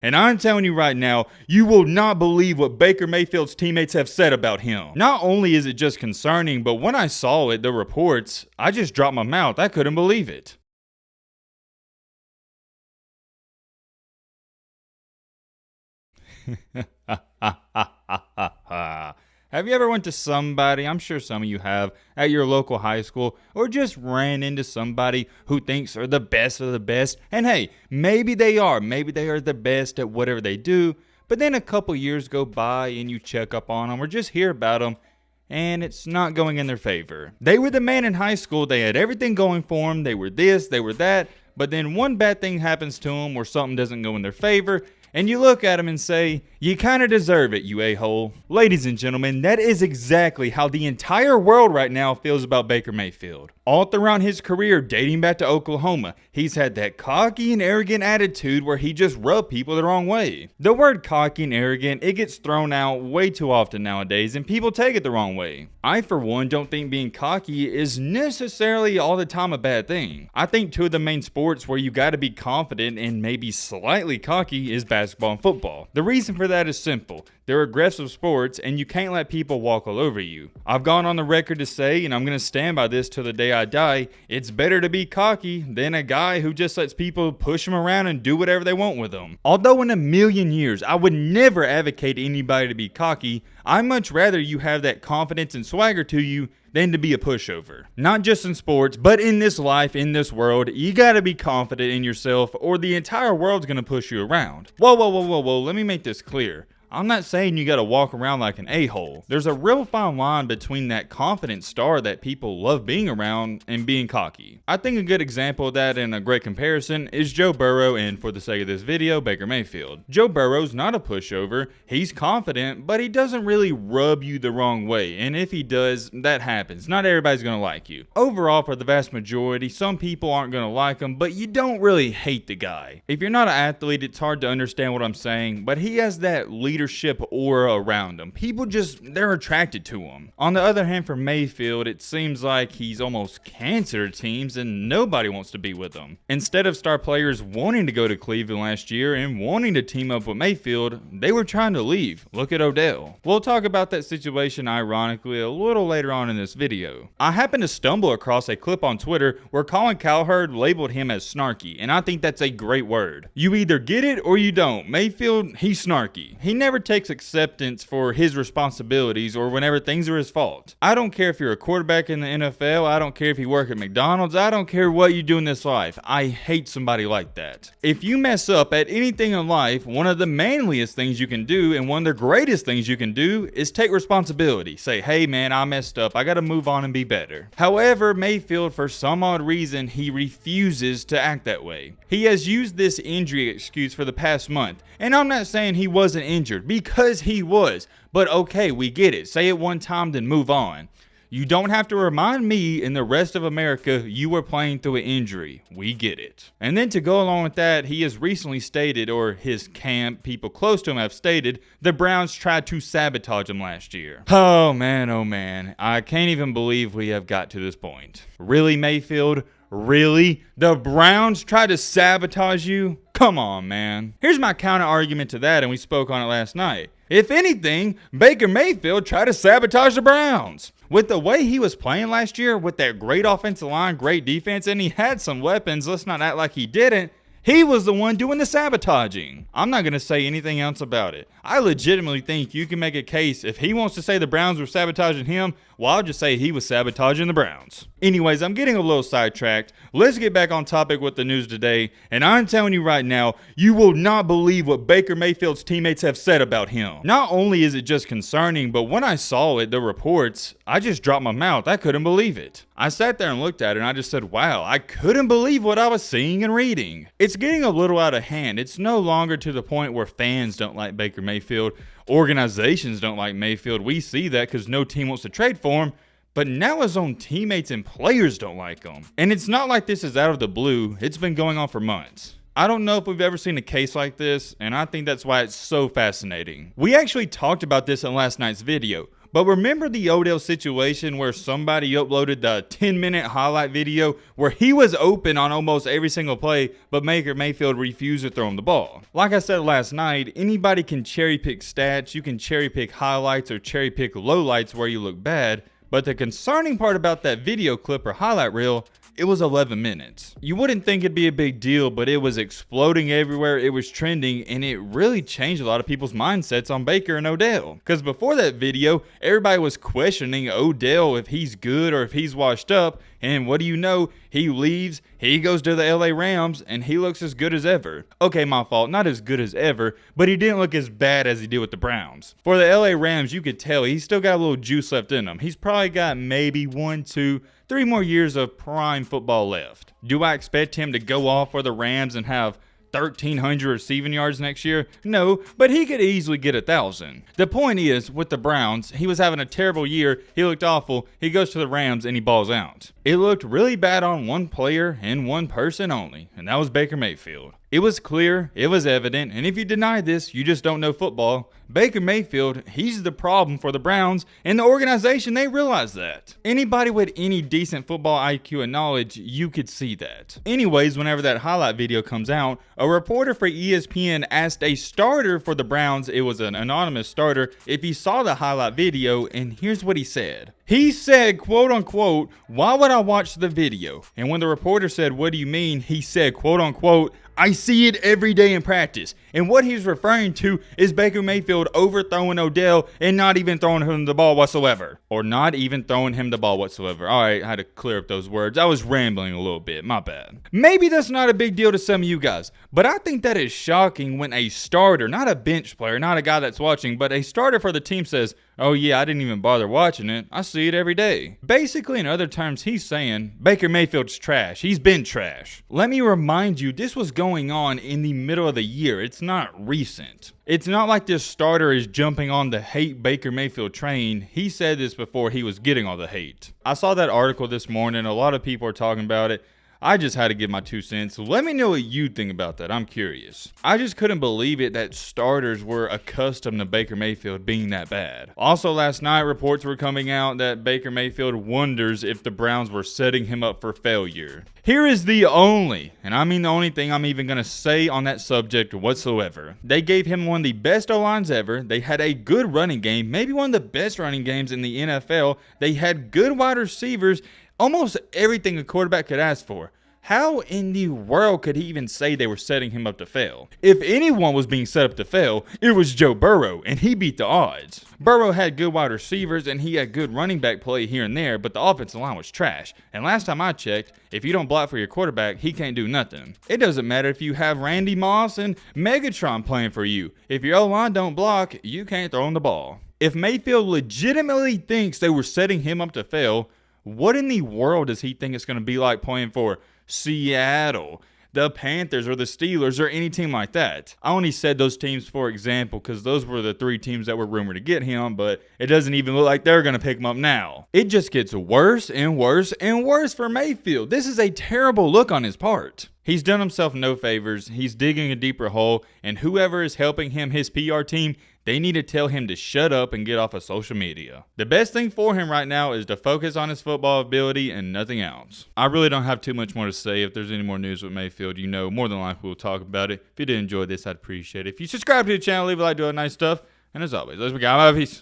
And I'm telling you right now, you will not believe what Baker Mayfield's teammates have said about him. Not only is it just concerning, but when I saw it, the reports, I just dropped my mouth. I couldn't believe it. Have you ever went to somebody, I'm sure some of you have, at your local high school, or just ran into somebody who thinks they're the best of the best? And hey, maybe they are the best at whatever they do, but then a couple years go by and you check up on them or just hear about them, and it's not going in their favor. They were the man in high school, they had everything going for them, they were this, they were that, but then one bad thing happens to them or something doesn't go in their favor, and you look at him and say, you kind of deserve it, you a-hole. Ladies and gentlemen, that is exactly how the entire world right now feels about Baker Mayfield. All throughout his career, dating back to Oklahoma, he's had that cocky and arrogant attitude where he just rubbed people the wrong way. The word cocky and arrogant, it gets thrown out way too often nowadays, and people take it the wrong way. I, for one, don't think being cocky is necessarily all the time a bad thing. I think two of the main sports where you gotta be confident and maybe slightly cocky is basketball and football. The reason for that is simple. They're aggressive sports and you can't let people walk all over you. I've gone on the record to say, and I'm going to stand by this till the day I die, it's better to be cocky than a guy who just lets people push him around and do whatever they want with them. Although in a million years, I would never advocate anybody to be cocky, I'd much rather you have that confidence and swagger to you than to be a pushover. Not just in sports, but in this life, in this world, you gotta be confident in yourself or the entire world's gonna push you around. Whoa, let me make this clear. I'm not saying you gotta walk around like an a-hole. There's a real fine line between that confident star that people love being around and being cocky. I think a good example of that and a great comparison is Joe Burrow and, for the sake of this video, Baker Mayfield. Joe Burrow's not a pushover, he's confident, but he doesn't really rub you the wrong way, and if he does, that happens. Not everybody's gonna like you. Overall, for the vast majority, some people aren't gonna like him, but you don't really hate the guy. If you're not an athlete, it's hard to understand what I'm saying, but he has that leadership aura around him. People they're attracted to him. On the other hand, for Mayfield, it seems like he's almost cancer to teams and nobody wants to be with him. Instead of star players wanting to go to Cleveland last year and wanting to team up with Mayfield, they were trying to leave. Look at Odell. We'll talk about that situation ironically a little later on in this video. I happened to stumble across a clip on Twitter where Colin Cowherd labeled him as snarky, and I think that's a great word. You either get it or you don't. Mayfield, he's snarky. He never takes acceptance for his responsibilities or whenever things are his fault. I don't care if you're a quarterback in the NFL, I don't care if you work at McDonald's, I don't care what you do in this life. I hate somebody like that. If you mess up at anything in life, one of the manliest things you can do and one of the greatest things you can do is take responsibility. Say, hey man, I messed up, I gotta move on and be better. However, Mayfield, for some odd reason, he refuses to act that way. He has used this injury excuse for the past month, and I'm not saying he wasn't injured, because he was, but okay, we get it. Say it one time, then move on. You don't have to remind me and the rest of America you were playing through an injury. We get it. And then to go along with that, he has recently stated, or his camp, people close to him have stated, the Browns tried to sabotage him last year. Oh man, I can't even believe we have got to this point. Really, Mayfield? Really? The Browns tried to sabotage you? Come on, man. Here's my counter argument to that, and we spoke on it last night. If anything, Baker Mayfield tried to sabotage the Browns. With the way he was playing last year, with that great offensive line, great defense, and he had some weapons, let's not act like he didn't. He was the one doing the sabotaging. I'm not going to say anything else about it. I legitimately think you can make a case if he wants to say the Browns were sabotaging him, well, I'll just say he was sabotaging the Browns. Anyways, I'm getting a little sidetracked. Let's get back on topic with the news today. And I'm telling you right now, you will not believe what Baker Mayfield's teammates have said about him. Not only is it just concerning, but when I saw it, the reports, I just dropped my mouth. I couldn't believe it. I sat there and looked at it and I just said, wow, I couldn't believe what I was seeing and reading. It's getting a little out of hand. It's no longer to the point where fans don't like Baker Mayfield. Organizations don't like Mayfield. We see that because no team wants to trade for him. But now his own teammates and players don't like him. And it's not like this is out of the blue. It's been going on for months. I don't know if we've ever seen a case like this, and I think that's why it's so fascinating. We actually talked about this in last night's video, But remember the Odell situation where somebody uploaded the 10-minute highlight video where he was open on almost every single play, but Baker Mayfield refused to throw him the ball? Like I said last night, anybody can cherry pick stats, you can cherry pick highlights or cherry pick lowlights where you look bad, but the concerning part about that video clip or highlight reel, it was 11 minutes. You wouldn't think it'd be a big deal, but it was exploding everywhere, it was trending, and it really changed a lot of people's mindsets on Baker and Odell. Because before that video, everybody was questioning Odell if he's good or if he's washed up, and what do you know, he leaves, he goes to the LA Rams, and he looks as good as ever. Okay, my fault, not as good as ever, but he didn't look as bad as he did with the Browns. For the LA Rams, you could tell he's still got a little juice left in him. He's probably got maybe 1, 2, 3 more years of prime football left. Do I expect him to go off for the Rams and have 1,300 receiving yards next year? No, but he could easily get 1,000. The point is, with the Browns, he was having a terrible year, he looked awful, he goes to the Rams and he balls out. It looked really bad on one player and one person only, and that was Baker Mayfield. It was clear, it was evident, and if you deny this, you just don't know football. Baker Mayfield, he's the problem for the Browns, and the organization, they realize that. Anybody with any decent football IQ and knowledge, you could see that. Anyways, whenever that highlight video comes out, a reporter for ESPN asked a starter for the Browns, it was an anonymous starter, if he saw the highlight video, and here's what he said. He said, quote unquote, "Why would I watch the video?" And when the reporter said, "What do you mean?" he said, quote unquote, "I see it every day in practice." And what he's referring to is Baker Mayfield overthrowing Odell and not even throwing him the ball whatsoever. Or not even throwing him the ball whatsoever. All right, I had to clear up those words. I was rambling a little bit, my bad. Maybe that's not a big deal to some of you guys, but I think that is shocking when a starter, not a bench player, not a guy that's watching, but a starter for the team says, "Oh yeah, I didn't even bother watching it. I see it every day." Basically, in other terms, he's saying, Baker Mayfield's trash. He's been trash. Let me remind you, this was going on in the middle of the year. It's not recent. It's not like this starter is jumping on the hate Baker Mayfield train. He said this before he was getting all the hate. I saw that article this morning. A lot of people are talking about it. I just had to give my 2 cents. Let me know what you think about that. I'm curious. I just couldn't believe it that starters were accustomed to Baker Mayfield being that bad. Also, last night, reports were coming out that Baker Mayfield wonders if the Browns were setting him up for failure. Here is the only, and I mean the only thing I'm even going to say on that subject whatsoever. They gave him one of the best O-lines ever. They had a good running game, maybe one of the best running games in the NFL. They had good wide receivers. Almost everything a quarterback could ask for. How in the world could he even say they were setting him up to fail? If anyone was being set up to fail, it was Joe Burrow, and he beat the odds. Burrow had good wide receivers, and he had good running back play here and there, but the offensive line was trash. And last time I checked, if you don't block for your quarterback, he can't do nothing. It doesn't matter if you have Randy Moss and Megatron playing for you. If your O-line don't block, you can't throw him the ball. If Mayfield legitimately thinks they were setting him up to fail, what in the world does he think it's going to be like playing for Seattle, the Panthers, or the Steelers, or any team like that? I only said those teams for example because those were the 3 teams that were rumored to get him, but it doesn't even look like they're going to pick him up now. It just gets worse and worse and worse for Mayfield. This is a terrible look on his part. He's done himself no favors. He's digging a deeper hole, and whoever is helping him, his PR team, they need to tell him to shut up and get off of social media. The best thing for him right now is to focus on his football ability and nothing else. I really don't have too much more to say. If there's any more news with Mayfield, you know, more than likely we'll talk about it. If you did enjoy this, I'd appreciate it. If you subscribe to the channel, leave a like, do all that nice stuff. And as always, let's be peace.